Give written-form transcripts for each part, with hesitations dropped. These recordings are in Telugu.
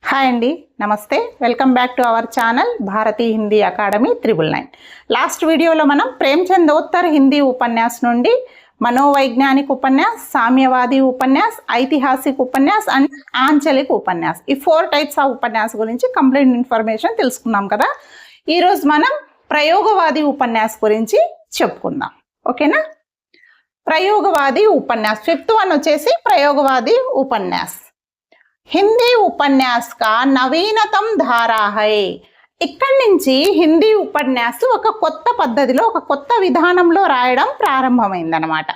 హాయ్ అండి, నమస్తే. Welcome back to our channel Bharati Hindi academy 999. Last వీడియోలో మనం ప్రేమ్చందోత్తర్ హిందీ ఉపన్యాస్ నుండి మనోవైజ్ఞానిక ఉపన్యాస్, సామ్యవాది ఉపన్యాస్, ఐతిహాసిక ఉపన్యాస్ అండ్ ఆంచలిక ఉపన్యాస్, ఈ 4 టైప్స్ ఆఫ్ ఉపన్యాస్ గురించి కంప్లీట్ ఇన్ఫర్మేషన్ తెలుసుకున్నాం కదా. ఈరోజు మనం ప్రయోగవాది ఉపన్యాస్ గురించి చెప్పుకుందాం. ఓకేనా? ప్రయోగవాది ఉపన్యాస్ 5th వన్ వచ్చేసి ప్రయోగవాది ఉపన్యాస్. హిందీ ఉపన్యాస్ కా నవీనతం ధారా హై. ఇక్కడి నుంచి హిందీ ఉపన్యాసం ఒక కొత్త పద్ధతిలో, ఒక కొత్త విధానంలో రాయడం ప్రారంభమైందనమాట.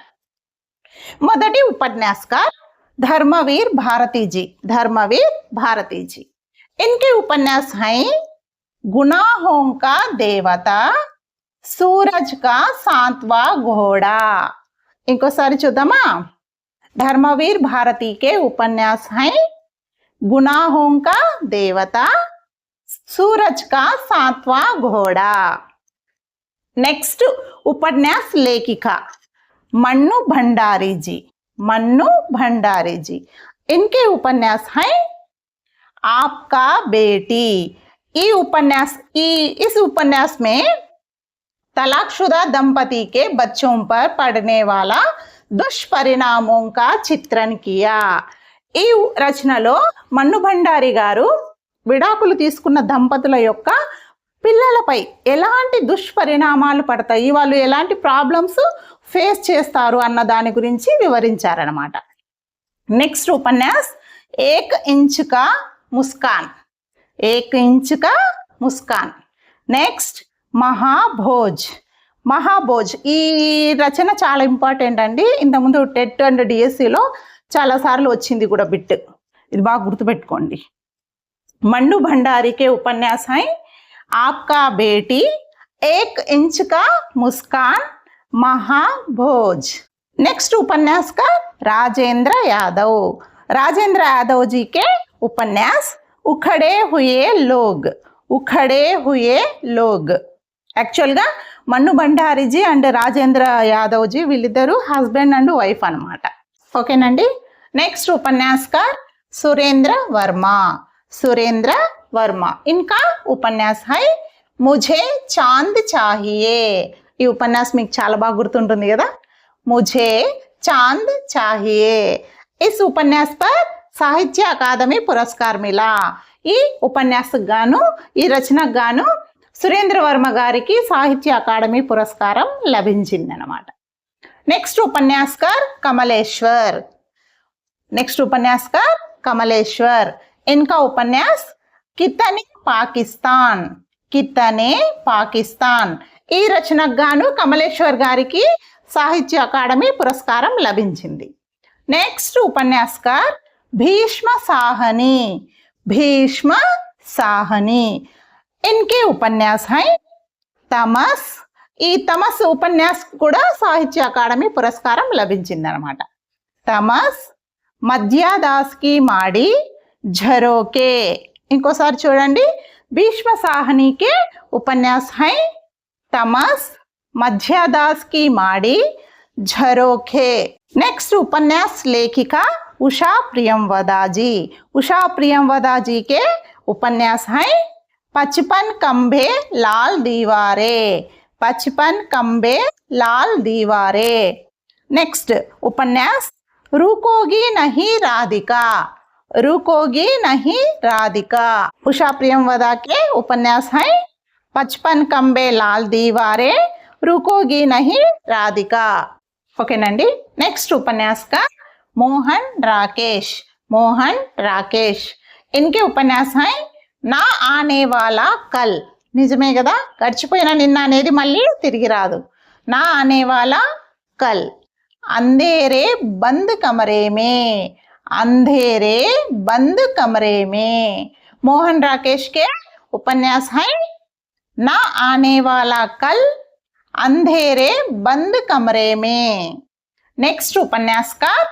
మొదటి ఉపన్యాసకార్ धर्मवीर भारती जी. धर्मवीर भारती जी इनके उपन्यास हैं गुनाहों का देवता, सूरज का 7वां घोड़ा. ఇంకోసారి చూద్దామా? धर्मवीर भारती के उपन्यास हैं गुनाहों का देवता, सूरज का 7वां घोड़ा. नेक्स्ट उपन्यास लेखिका मन्नू भंडारी जी. मन्नू भंडारी जी इनके उपन्यास हैं आपका बेटी. इस उपन्यास में तलाकशुदा दंपति के बच्चों पर पड़ने वाला दुष्परिणामों का चित्रण किया. ఈ రచనలో మన్ను భండారి గారు విడాకులు తీసుకున్న దంపతుల యొక్క పిల్లలపై ఎలాంటి దుష్పరిణామాలు పడతాయి, వాళ్ళు ఎలాంటి ప్రాబ్లమ్స్ ఫేస్ చేస్తారు అన్న దాని గురించి వివరించారనమాట. నెక్స్ట్ ఉపన్యాస్ ఏక్ ఇంచ్ కా ముస్కాన్. ఏక్ ఇంచ్ కా ముస్కాన్. నెక్స్ట్ మహాభోజ్. మహాభోజ్ ఈ రచన చాలా ఇంపార్టెంట్ అండి. ఇంతకుముందు టెట్ అండ్ డిఎస్సిలో చాలాసార్లు వచ్చింది కూడా బిట్, ఇది బాగా గుర్తుపెట్టుకోండి. మన్ను భండారికే ఉపన్యాస్ హై ఆప్కా బేటీ, ఏక్ ఇంచ్ కా ముస్కాన్, మహాభోజ్. నెక్స్ట్ ఉపన్యాస్ का राजेंद्र यादव. राजेंद्र यादव जी के उपन्यास उखड़े हुए लोग. उखड़े हुए लोग. యాక్చువల్గా మన్ను భండారి జీ అండ్ రాజేంద్ర యాదవ్ జీ వీళ్ళిద్దరూ హస్బెండ్ అండ్ వైఫ్ అనమాట. ఓకేనండి. నెక్స్ట్ ఉపన్యాసకార్ సురేంద్ర వర్మ. సురేంద్ర వర్మ ఇన్కా ఉపన్యాస్ హై ముఝే చాంద్ చాహియే. ఈ ఉపన్యాస్ మీకు చాలా బాగా గుర్తుంటుంది కదా. ముఝే చాంద్ చాహియే. ఇస్ ఉపన్యాస్ పర్ సాహిత్య అకాదమీ పురస్కార్ మిలా. ఈ ఉపన్యాసకు గాను, ఈ రచనకు గాను సురేంద్ర వర్మ గారికి సాహిత్య అకాడమీ పురస్కారం లభించిందనమాట. నెక్స్ట్ ఉపన్యాసకార్ కమలేశ్వర్. నెక్స్ట్ ఉపన్యాసకార్ కమలేశ్వర్ ఇన్కా ఉపన్యాస్ కితనే పాకిస్తాన్. కితనే పాకిస్తాన్. ఈ రచనకు గాను కమలేశ్వర్ గారికి సాహిత్య అకాడమీ పురస్కారం లభించింది. నెక్స్ట్ ఉపన్యాసకార్ భీష్మ సాహని. భీష్మ సాహని ఇన్కే ఉపన్యాస్ హై తమస్. ఈ తమస్ ఉపన్యాస్ కూడా సాహిత్య అకాడమీ పురస్కారం లభించిందనమాట. తమస్, మధ్యాదాస్ కి మాడి, ఝరోకే. ఇంకోసారి చూడండి. భీష్మ సాహనీకే ఉపన్యాస్ హై తమస్, మధ్యాదాస్ కి మాడి, ఝరోకే. నెక్స్ట్ ఉపన్యాస్ లేఖిక ఉషా ప్రియంవదా जी. उषा प्रियंवदा जी के उपन्यास हैं 55 खंबे लाल दीवारें. 55 खंबे लाल दीवारें. नेक्स्ट उपन्यास रुकोगी नहीं राधिका. रुकोगी नहीं राधिका. उषा प्रियंवदा के उपन्यास हैं 55 खंबे लाल दीवारें, रुकोगी नहीं राधिका. ओकेనండి. నెక్స్ట్ ఉపన్యాస్ का मोहन राकेश. मोहन राकेश इनके उपन्यास हैं నా ఆనే వాలా కల్. నిజమే కదా, గడిచిపోయిన నిన్న అనేది మళ్ళీ తిరిగి రాదు. నా ఆనే వాలా కల్. అంధేరే బంద్ కమరే మే. అంధేరే బంద్ కమరే మే. మోహన్ రాకేష్ के उपन्यास हैं నా ఆనే వాలా కల్, अंधेरे बंद कमरे में. नेक्स्ट उपन्यासकार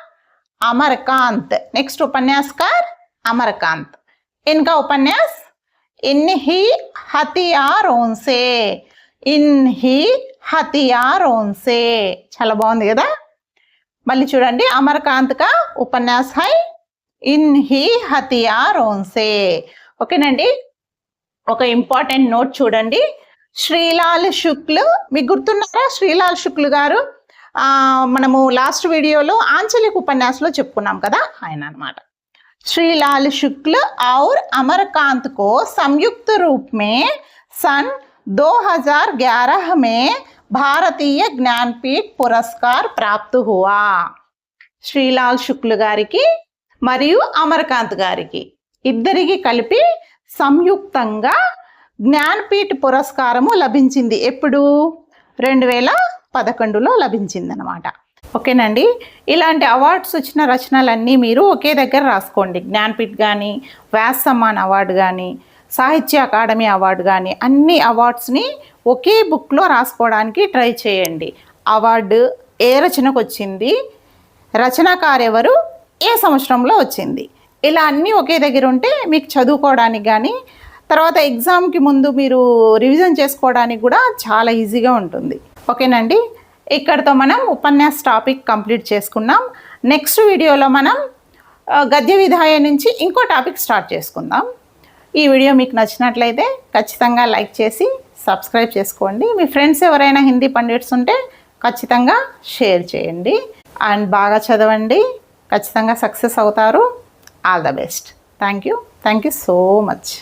अमरकांत. नेक्स्ट उपन्यासकार अमरकांत इनका उपन्यास इन्ही हथियारों से. इन्ही हथियारों से. చాలా బాగుంది కదా. మళ్ళీ చూడండి. అమర్కాంత్ కా ఉపన్యాస్ హై ఇన్హి హతియారోన్సే. ఓకేనండి. ఒక ఇంపార్టెంట్ నోట్ చూడండి. శ్రీలాల్ శుక్ల్, మీకు గుర్తున్నారా శ్రీలాల్ శుక్ల్ గారు? మనము లాస్ట్ వీడియోలో ఆంచలిక ఉపన్యాసంలో చెప్పుకున్నాం కదా, ఆయన అనమాట. श्रीलाल शुक्ल और अमरकांत को संयुक्त रूप में सन 2011 में भारतीय ज्ञानपीठ पुरस्कार प्राप्त हुआ. శ్రీలాల్ శుక్ల్ గారికి మరియు అమర్కాంత్ గారికి ఇద్దరికి కలిపి సంయుక్తంగా జ్ఞాన్పీఠ్ పురస్కారము లభించింది. ఎప్పుడు? 2011లో లభించిందనమాట. ఓకేనండి. ఇలాంటి అవార్డ్స్ వచ్చిన రచనలన్నీ మీరు ఒకే దగ్గర రాసుకోండి. జ్ఞాన్పీఠ్ కానీ, వ్యాస్ సమ్మాన్ అవార్డు కానీ, సాహిత్య అకాడమీ అవార్డు కానీ, అన్ని అవార్డ్స్ని ఒకే బుక్లో రాసుకోవడానికి ట్రై చేయండి. అవార్డు ఏ రచనకు వచ్చింది, రచనాకారు ఎవరు, ఏ సంవత్సరంలో వచ్చింది, ఇలా అన్నీ ఒకే దగ్గర ఉంటే మీకు చదువుకోవడానికి కానీ తర్వాత ఎగ్జామ్కి ముందు మీరు రివిజన్ చేసుకోవడానికి కూడా చాలా ఈజీగా ఉంటుంది. ఓకేనండి. ఇక్కడితో మనం ఉపన్యాస టాపిక్ కంప్లీట్ చేసుకున్నాం. నెక్స్ట్ వీడియోలో మనం గద్య విధాయ నుంచి ఇంకో టాపిక్ స్టార్ట్ చేసుకుందాం. ఈ వీడియో మీకు నచ్చినట్లయితే ఖచ్చితంగా లైక్ చేసి సబ్స్క్రైబ్ చేసుకోండి. మీ ఫ్రెండ్స్ ఎవరైనా హిందీ పండిట్స్ ఉంటే ఖచ్చితంగా షేర్ చేయండి. అండ్ బాగా చదవండి, ఖచ్చితంగా సక్సెస్ అవుతారు. All the best. Thank you so much.